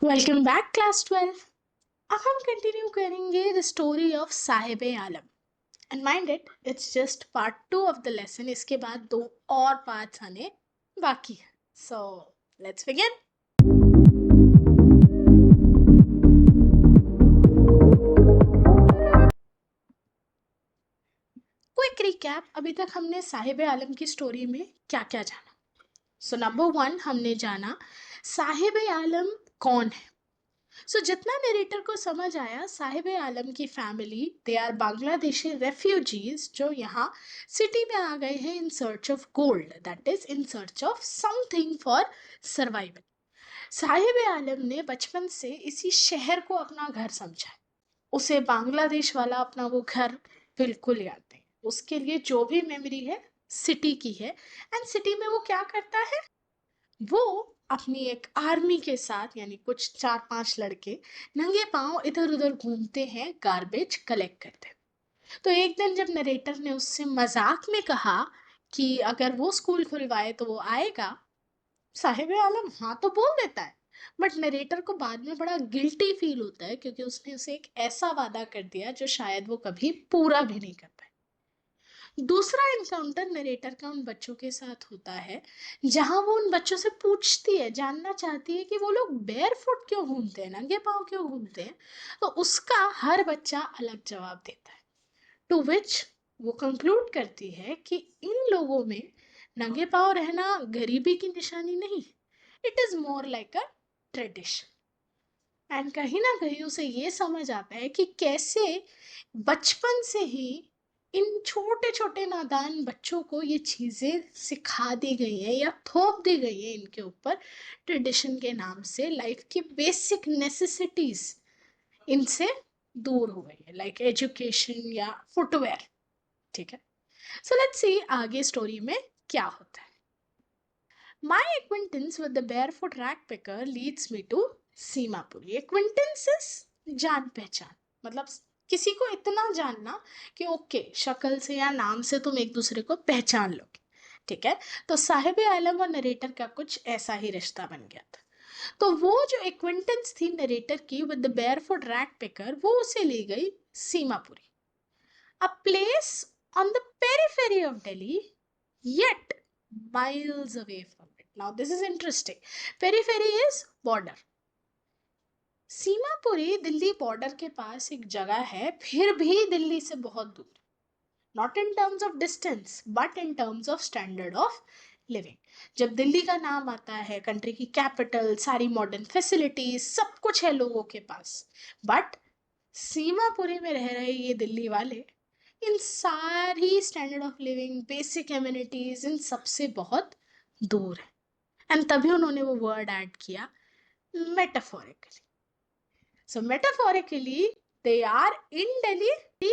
Welcome back class 12। अब हम continue करेंगे the story of Sahib Alam. And mind it, it's just part 2 of the lesson. इसके बाद दो और पार्ट्स आने बाकी है। So let's begin. Quick recap, अभी तक हमने साहिब आलम की स्टोरी में क्या क्या जाना। सो नंबर 1 हमने जाना साहिब आलम कौन है। जितना नरेटर को समझ आया, साहिब आलम की family they are Bangladeshi refugees जो यहाँ सिटी में आ गए हैं in search of gold, that is in search of something for survival. Sahib Alam ने बचपन से इसी शहर को अपना घर समझा है। उसे बांग्लादेश वाला अपना वो घर बिल्कुल याद नहीं। उसके लिए जो भी मेमोरी है सिटी की है। एंड सिटी में वो क्या करता है, वो अपनी एक आर्मी के साथ यानी कुछ 4-5 लड़के नंगे पांव इधर उधर घूमते हैं, गार्बेज कलेक्ट करते हैं। तो एक दिन जब नरेटर ने उससे मजाक में कहा कि अगर वो स्कूल खुलवाए तो वो आएगा, साहिब आलम हाँ तो बोल देता है। बट नरेटर को बाद में बड़ा गिल्टी फील होता है क्योंकि उसने उसे एक ऐसा वादा कर दिया जो शायद वो कभी पूरा भी नहीं कर पाए। दूसरा इनकाउंटर नरेटर का उन बच्चों के साथ होता है, जहां वो उन बच्चों से पूछती है, जानना चाहती है कि वो लोग बेयर फुट क्यों घूमते हैं, नंगे पाँव क्यों घूमते हैं। तो उसका हर बच्चा अलग जवाब देता है। टू विच वो कंक्लूड करती है कि इन लोगों में नंगे पाँव रहना गरीबी की निशानी नहीं, it is more like a tradition. And कहीं ना कहीं उसे ये समझ आता है कि कैसे बचपन से ही इन छोटे छोटे नादान बच्चों को ये चीज़ें सिखा दी गई हैं या थोप दी गई हैं इनके ऊपर ट्रेडिशन के नाम से। लाइफ की बेसिक नेसेसिटीज इनसे दूर हो गई है, लाइक एजुकेशन या फुटवेयर। ठीक है, सो लेट्स सी आगे स्टोरी में क्या होता है। My acquaintance with the barefoot rag picker leads me to Seemapuri. acquaintance is जान पहचान, मतलब किसी को इतना जानना कि ओके शक्ल से या नाम से तुम एक दूसरे को पहचान लोगे। ठीक है, तो साहिब आलम और नरेटर का कुछ ऐसा ही रिश्ता बन गया था। तो वो जो एक्विंटेंस थी नरेटर की with the barefoot rag picker, वो उसे ले गई Seemapuri, a place on the periphery of Delhi, yet miles away from it. Now, this is interesting. Periphery is border. Seemapuri Delhi border के पास एक जगह है, फिर भी दिल्ली से बहुत दूर। Not in terms of distance but in terms of standard of living. जब दिल्ली का नाम आता है, कंट्री की कैपिटल, सारी मॉडर्न फैसिलिटीज, सब कुछ है लोगों के पास, बट सीमापुरी में रह रहे ये दिल्ली वाले इन सारी standard of living, basic amenities, इन सबसे बहुत दूर है। एंड तभी उन्होंने वो वर्ड ऐड किया, metaphorically. So metaphorically they are in Delhi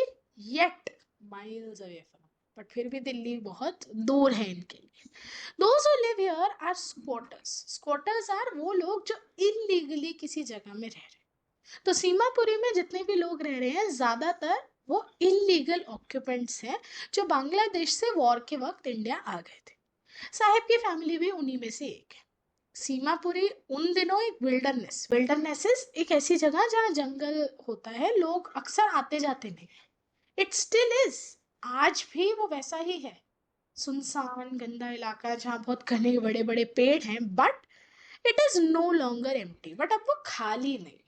yet miles away from, but फिर भी दिल्ली बहुत दूर है इनके लिए। Those who live here are squatters. Squatters are वो लोग जो इलीगली किसी जगह में रह रहे हैं। तो सीमापुरी में जितने भी लोग रह रहे हैं ज्यादातर वो इलीगल ऑक्यूपेंट्स हैं जो बांग्लादेश से वॉर के वक्त इंडिया आ गए थे। साहिब की फैमिली भी उन्हीं में से एक है। सीमापुरी उन दिनों एक विल्डरनेस, विल्डरनेसेस एक ऐसी जगह जहाँ जंगल होता है, लोग अक्सर आते जाते नहीं। इट स्टिल इज, आज भी वो वैसा ही है, सुनसान गंदा इलाका जहाँ बहुत घने बड़े बड़े पेड़ हैं, but it is no longer empty. But अब वो खाली नहीं।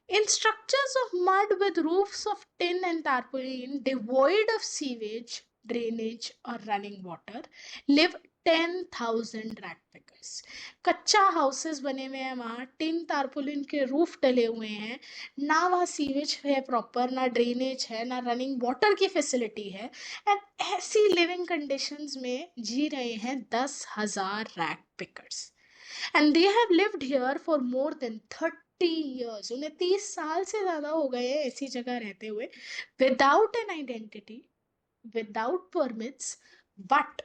In structures of mud with roofs of tin and tarpaulin, devoid of sewage, drainage, or running water, live 10,000 rat pickers. कच्चा हाउसेस बने हुए हैं वहाँ, टिन तारपुलिन के रूफ डले हुए हैं, ना वहाँ सीवेज है प्रॉपर, ना ड्रेनेज है, ना रनिंग वाटर की फैसिलिटी है। एंड ऐसी लिविंग कंडीशंस में जी रहे हैं 10,000 rat pickers. And they have lived here for more than 30 years। उन्हें 30 साल से ज़्यादा हो गए हैं ऐसी जगह रहते हुए, without an identity, without permits, but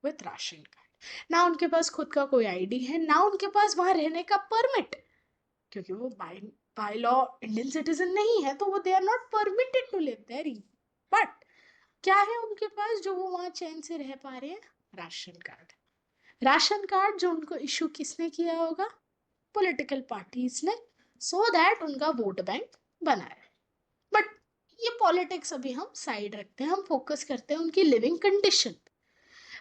with ration card. ना उनके पास खुद का कोई आईडी है, ना उनके पास वहां रहने का परमिट, क्योंकि वो by by law Indian citizen नहीं है, तो वो they are not permitted to live there. But क्या है उनके पास जो वो वहां चैन से रह पा रहे हैं? Ration card. राशन कार्ड जो उनको इशू किसने किया होगा? पॉलिटिकल पार्टीज ने, सो दैट उनका वोट बैंक बनाए। बट ये पॉलिटिक्स अभी हम साइड रखते हैं, हम फोकस करते हैं उनकी living condition.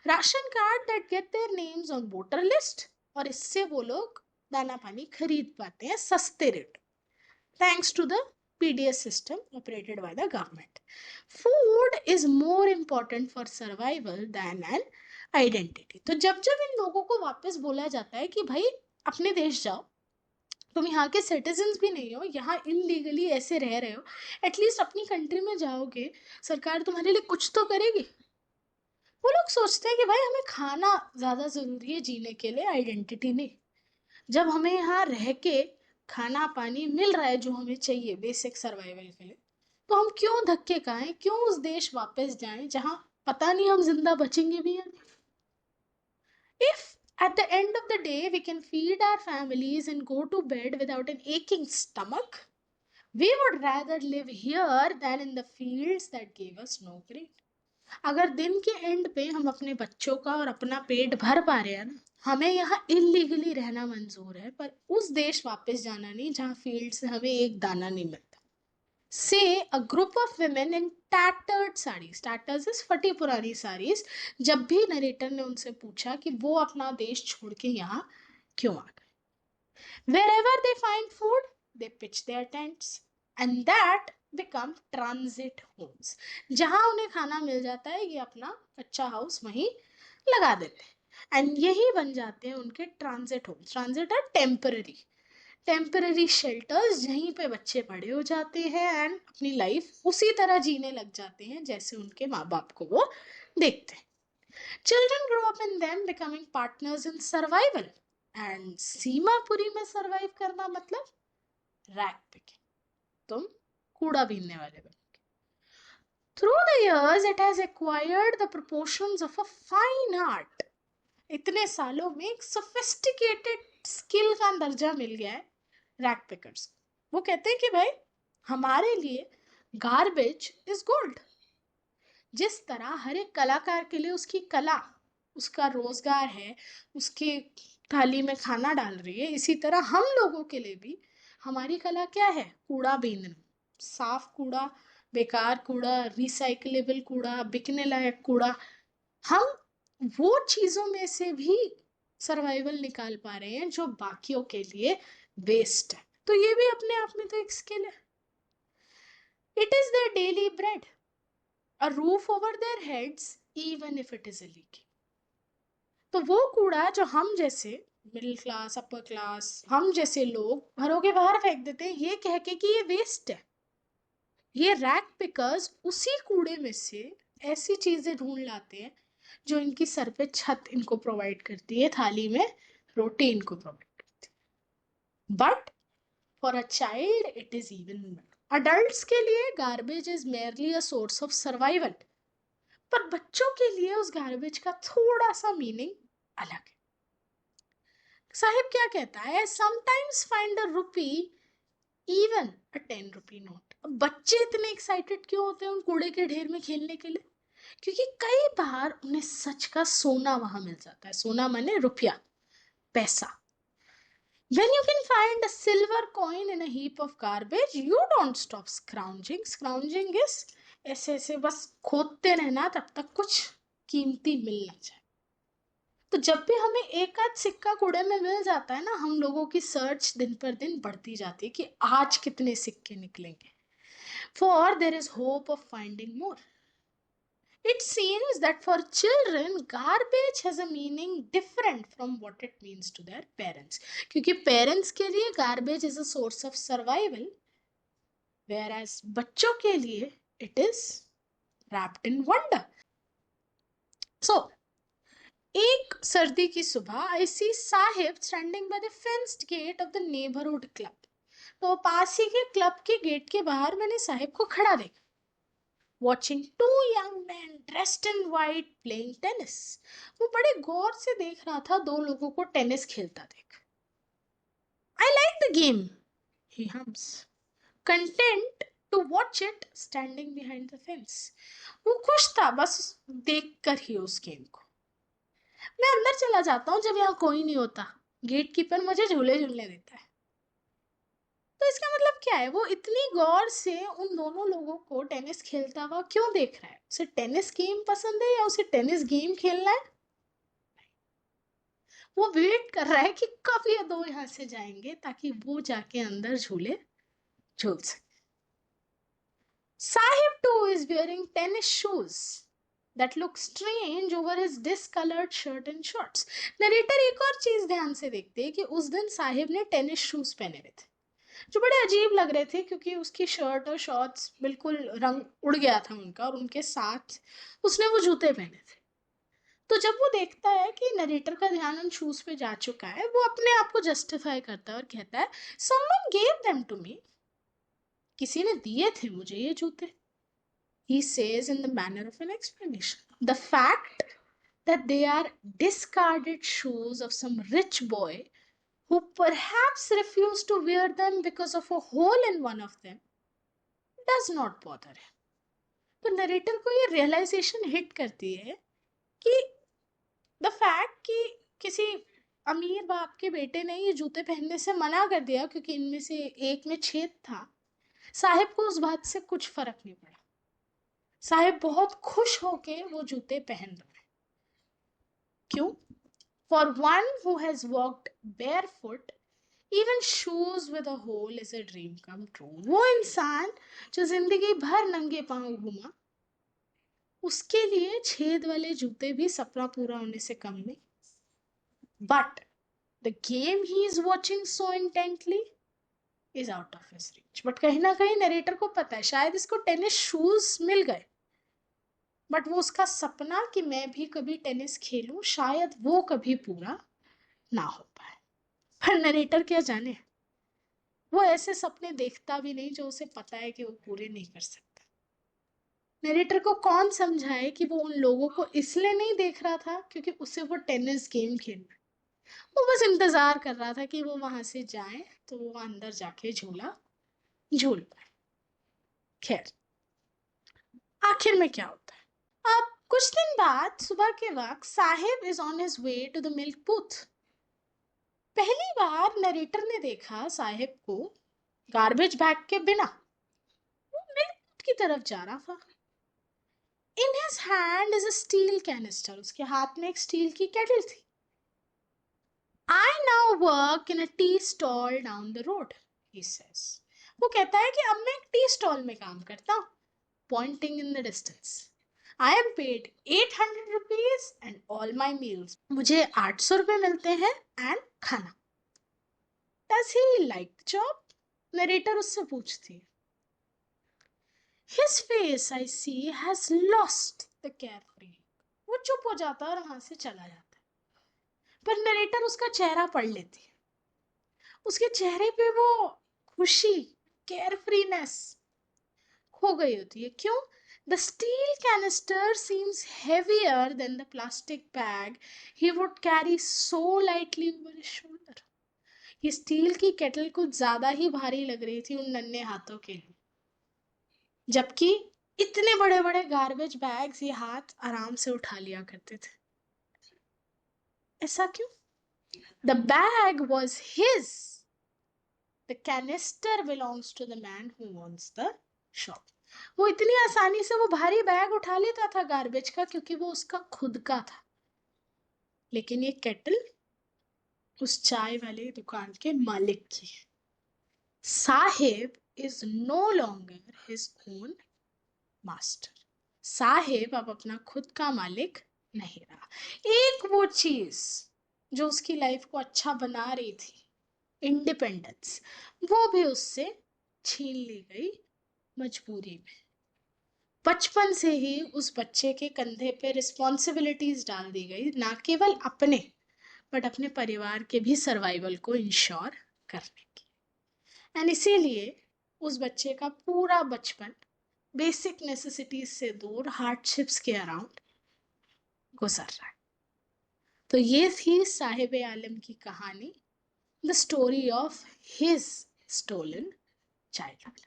Ration card that get their names on voter list, और इससे वो लोग दाना पानी खरीद पाते हैं सस्ते rate, thanks to the PDS system operated by the government. Food is more important for survival than an identity. तो जब जब इन लोगों को वापस बोला जाता है कि भाई अपने देश जाओ, तुम यहाँ के सिटीजन्स भी नहीं हो, यहाँ इनलीगली ऐसे रह रहे हो, एटलीस्ट अपनी कंट्री में जाओगे, सरकार तुम्हारे लिए कुछ तो करेगी। वो लोग सोचते हैं कि भाई हमें खाना ज़्यादा ज़रूरी है जीने के लिए, आइडेंटिटी नहीं। जब हमें यहाँ रह के खाना पानी मिल रहा है जो हमें चाहिए बेसिक सर्वाइवल के लिए, तो हम क्यों धक्के खाएं, क्यों उस देश वापस जाएं जहाँ पता नहीं हम जिंदा बचेंगे भी या नहीं। If at the end of the day we can feed our families and go to bed without an aching stomach, we would rather live here than in the fields that gave us no grain. अगर दिन के and पे हम अपने बच्चों का और अपना पेट भर पा रहे हैं ना, हमें यहाँ इलीगली रहना मंजूर है, पर उस देश वापस जाना नहीं जहाँ फील्ड से हमें एक दाना नहीं मिलता। से a group of women in tattered sarees, tatters is फटी पुरानी साड़ीज, जब भी नरेटर ने उनसे पूछा कि वो अपना देश छोड़ के यहाँ क्यों आ गए, wherever they find food they pitch their tents and that become transit homes. जहाँ उन्हें खाना मिल जाता है ये अपना कच्चा हाउस वहीं लगा देते हैं एंड यही बन जाते हैं उनके ट्रांजिट होम्स। ट्रांजिट है टेम्पररी शेल्टर्स, यहीं पे बच्चे बड़े हो जाते हैं एंड अपनी लाइफ उसी तरह जीने लग जाते हैं जैसे उनके माँ बाप को वो देखते हैं। Children grow up in them becoming partners in survival and Seemapuri में सर्वाइव करना मतलब रैक पिकिंग, तुम कूड़ा बीनने वाले बन। Through the years, it has acquired the proportions of a fine art. इतने सालों में एक sophisticated skill का दर्जा मिल गया है रैक पिकर्स। वो कहते हैं कि भाई हमारे लिए गार्बेज इज गोल्ड। जिस तरह हर एक कलाकार के लिए उसकी कला, उसका रोजगार है, उसकी थाली में खाना डाल रही है, इसी तरह हम लोगों के लिए भी हमारी कला क्या है, कूड़ा बीनना। साफ कूड़ा, बेकार कूड़ा, रिसाइकलेबल कूड़ा, बिकने लायक कूड़ा, हम वो चीजों में से भी सर्वाइवल निकाल पा रहे हैं जो बाकियों के लिए वेस्ट है। तो ये भी अपने आप में तो एक स्किल है। It is their daily bread, a roof over their heads even if it is a leaking. तो वो कूड़ा जो हम जैसे मिडिल क्लास, अपर क्लास, हम जैसे लोग घरों के बाहर फेंक देते हैं ये कह के कि ये वेस्ट है, ये रैक पिकर्स उसी कूड़े में से ऐसी चीजें ढूंढ लाते हैं जो इनकी सर पे छत इनको प्रोवाइड करती है, थाली में रोटी इनको प्रोवाइड करती है। But for a child it is even, adults के लिए garbage is merely a source of survival, पर बच्चों के लिए उस गार्बेज का थोड़ा सा मीनिंग अलग है। साहिब क्या कहता है, sometimes find a rupee even a 10 rupee note. बच्चे इतने एक्साइटेड क्यों होते हैं उन कूड़े के ढेर में खेलने के लिए, क्योंकि कई बार उन्हें सच का सोना वहां मिल जाता है। सोना माने रुपया, पैसा। When you can find a silver coin in a heap of garbage, you don't stop scrounging. Scrounging is ऐसे ऐसे बस खोदते रहना तब तक कुछ कीमती मिल ना जाए। तो जब भी हमें एक आध सिक्का कूड़े में मिल जाता है ना, हम लोगों की सर्च दिन पर दिन बढ़ती जाती है कि आज कितने सिक्के निकलेंगे। For there is hope of finding more. It seems that for children, garbage has a meaning different from what it means to their parents. क्योंकि parents के लिए garbage is a source of survival, whereas बच्चों के लिए it is wrapped in wonder. So, एक सर्दी की सुबह I see Sahib standing by the fenced gate of the neighborhood club. तो पास ही के क्लब के गेट के बाहर मैंने साहिब को खड़ा देखा, watching two young men dressed in white playing tennis. वो बड़े गौर से देख रहा था दो लोगों को टेनिस खेलता देख। I like the game, he hums, content to watch it standing behind the fence. वो खुश था बस देख कर ही उस गेम को। मैं अंदर चला जाता हूँ जब यहाँ कोई नहीं होता, गेट कीपर मुझे झूले झूलने देता है। तो इसका मतलब क्या है, वो इतनी गौर से उन दोनों लोगों को टेनिस खेलता हुआ क्यों देख रहा है? उसे टेनिस गेम पसंद है या उसे टेनिस गेम खेलना है? वो वेट कर रहा है कि कब ये दो यहाँ से जाएंगे ताकि वो जाके अंदर झूले झूल सके। Sahib too is wearing tennis shoes that look strange over his discolored shirt and shorts. Narrator एक और चीज ध्यान से देखते हैं कि उस दिन साहिब ने टेनिस शूज पहने हुए थे जो बड़े अजीब लग रहे थे, क्योंकि उसकी शर्ट और शॉर्ट्स बिल्कुल रंग उड़ गया था उनका, और उनके साथ उसने वो जूते पहने थे। तो जब वो देखता है कि नरेटर का ध्यान उन शूज पे जा चुका है, वो अपने आप को जस्टिफाई करता है और कहता है, someone gave them to me, किसी ने दिए थे मुझे ये जूते। He says in the manner of an explanation. The fact that they are discarded shoes of some rich boy who perhaps refused to wear them because of a hole in one of them does not bother him. तो narrator को ये realisation hit करती है कि the fact कि किसी अमीर बाप के बेटे ने ये जूते पहनने से मना कर दिया क्योंकि इनमें से एक में छेद था, साहिब को उस बात से कुछ फर्क नहीं पड़ा। साहिब बहुत खुश होके वो जूते पहन रहे हैं। क्यों? For one who has walked barefoot, even shoes with a hole is a dream come true. वो इंसान जो जिंदगी भर नंगे पांव घूमा, उसके लिए छेद वाले जूते भी सपना पूरा होने से कम नहीं। But the game he is watching so intently is out of his reach. But कहीं ना कहीं नरेटर को पता है शायद इसको टेनिस शूज मिल गए, बट वो उसका सपना कि मैं भी कभी टेनिस खेलूं शायद वो कभी पूरा ना हो पाए। पर नरेटर क्या जाने, वो ऐसे सपने देखता भी नहीं जो उसे पता है कि वो पूरे नहीं कर सकता। नरेटर को कौन समझाए कि वो उन लोगों को इसलिए नहीं देख रहा था क्योंकि उसे वो टेनिस गेम खेलना, वो बस इंतजार कर रहा था कि वो वहां से जाए तो वो अंदर जाके झूला झूल पाए। खैर, आखिर में क्या होता है? अब कुछ दिन बाद सुबह के वक्त Saheb is on his way to the milk booth. पहली बार नरेटर ने देखा साहिब को गार्बेज बैग के बिना वो मिल्क बूथ की तरफ जा रहा था। In his hand is a steel canister, उसके हाथ में एक स्टील की केटल थी। I now work in a tea stall down the road, he says. वो कहता है कि अब मैं एक टी स्टॉल में काम करता हूँ, pointing in the distance. I am paid 800 rupees and all my meals, मुझे 800 रुपये मिलते हैं एंड खाना। Does he like the job? Narrator उससे पूछती है। His face I see has lost the carefree. वो चुप हो जाता है और वहां से चला जाता है। पर नरेटर उसका चेहरा पढ़ लेती है। उसके चेहरे पे वो खुशी, केयरफ्रीनेस खो गई होती है। क्यों? The steel canister seems heavier than the plastic bag he would carry so lightly over his shoulder. ये स्टील की केटल कुछ ज्यादा ही भारी लग रही थी उन नन्हे हाथों के लिए, जबकि इतने बड़े बड़े गार्बेज बैग्स ये हाथ आराम से उठा लिया करते थे। ऐसा क्यों? The bag was his, the canister belongs to the man who owns the shop. वो इतनी आसानी से वो भारी बैग उठा लेता था गार्बेज का क्योंकि वो उसका खुद का था, लेकिन ये केटल उस चाय वाले दुकान के मालिक की है। Saheb is no longer his own master. Saheb अब अपना खुद का मालिक नहीं रहा। एक वो चीज जो उसकी लाइफ को अच्छा बना रही थी, इंडिपेंडेंस, वो भी उससे छीन ली गई मजबूरी में। बचपन से ही उस बच्चे के कंधे पे रिस्पॉन्सिबिलिटीज डाल दी गई, ना केवल अपने बट अपने परिवार के भी सर्वाइवल को इंश्योर करने की। एंड इसीलिए उस बच्चे का पूरा बचपन बेसिक नेसेसिटीज से दूर हार्डशिप्स के अराउंड गुजर रहा है। तो ये थी साहिब आलम की कहानी, the story of his stolen childhood.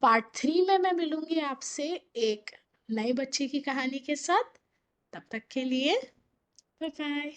Part 3 में मैं मिलूंगी आपसे एक नए बच्चे की कहानी के साथ। तब तक के लिए बाय बाय।